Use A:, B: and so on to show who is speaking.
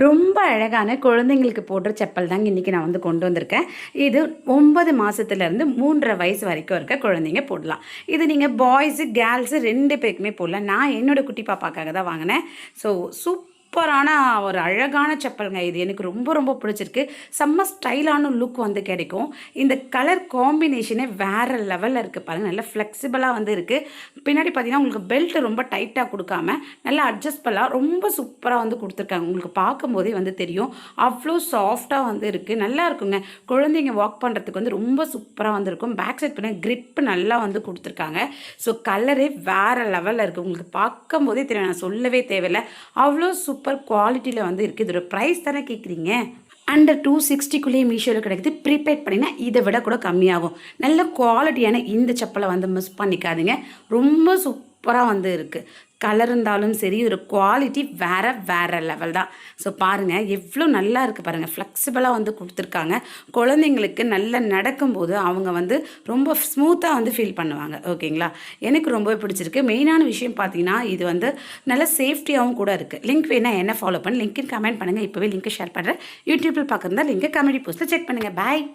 A: ரொம்ப அழகான குழந்தைங்களுக்கு போடுற செப்பல் தாங்க இன்றைக்கி நான் வந்து கொண்டு வந்திருக்கேன். இது 9 மாதத்துலேருந்து 3.5 வயசு வரைக்கும் இருக்க குழந்தைங்க போடலாம். இது நீங்கள் பாய்ஸு கேர்ள்ஸு 2 பேருக்குமே போடலாம். நான் என்னோடய குட்டி பாப்பாக்காக தான் வாங்கினேன். ஸோ சூப்பரான ஒரு அழகான செப்பலுங்க இது. எனக்கு ரொம்ப ரொம்ப பிடிச்சிருக்கு. செம்ம ஸ்டைலான லுக் வந்து கிடைக்கும். இந்த கலர் காம்பினேஷனே வேறு லெவலில் இருக்குது பாருங்கள். நல்லா ஃப்ளெக்சிபிளாக வந்து இருக்குது. பின்னாடி பார்த்தீங்கன்னா உங்களுக்கு பெல்ட் ரொம்ப டைட்டாக கொடுக்காம நல்லா அட்ஜஸ்ட் பண்ணலாம். ரொம்ப சூப்பராக வந்து கொடுத்துருக்காங்க. உங்களுக்கு பார்க்கும்போதே வந்து தெரியும். அவ்வளோ சாஃப்டாக வந்து இருக்குது. நல்லா இருக்குங்க. குழந்தைங்க வாக் பண்ணுறதுக்கு வந்து ரொம்ப சூப்பராக வந்து இருக்கும். பேக் சைட் பண்ண கிரிப் நல்லா வந்து கொடுத்துருக்காங்க. ஸோ கலரே வேறு லெவலில் இருக்குது. உங்களுக்கு பார்க்கும்போதே தெரியும். நான் சொல்லவே தேவையில்லை. அவ்வளோ சூப்பர் குவாலிட்டியில் வந்து இருக்குது. இதோட ப்ரைஸ் தானே கேட்குறீங்க. அண்டர் 260க்குள்ளேயே மீஷோவில் கிடைக்குது. ப்ரீபெய்ட் பண்ணிங்கன்னா இதை விட கூட கம்மியாகும். நல்ல குவாலிட்டியான இந்த செப்பலை வந்து மிஸ் பண்ணிக்காதீங்க. ரொம்ப சூப்பராக வந்து இருக்குது. கலர் இருந்தாலும் சரி, ஒரு குவாலிட்டி வேறு லெவல் தான். ஸோ பாருங்கள் எவ்வளோ நல்லா இருக்குது பாருங்கள். ஃப்ளெக்சிபிளாக வந்து கொடுத்துருக்காங்க. குழந்தைங்களுக்கு நல்லா நடக்கும்போது அவங்க வந்து ரொம்ப ஸ்மூத்தாக வந்து ஃபீல் பண்ணுவாங்க. ஓகேங்களா? எனக்கு ரொம்பவே பிடிச்சிருக்கு. மெயினான விஷயம் பார்த்தீங்கன்னா இது வந்து நல்ல சேஃப்டியாகவும் கூட இருக்குது. லிங்க் வேணால் என்ன ஃபாலோ பண்ணி லிங்க்கு கமெண்ட் பண்ணுங்கள். இப்போவே லிங்க்கை ஷேர் பண்ணுறேன். யூடியூப்பில் பார்க்குறதா லிங்க்கை கமெண்ட் போஸ்ட்டில் செக் பண்ணுங்கள். பாய்.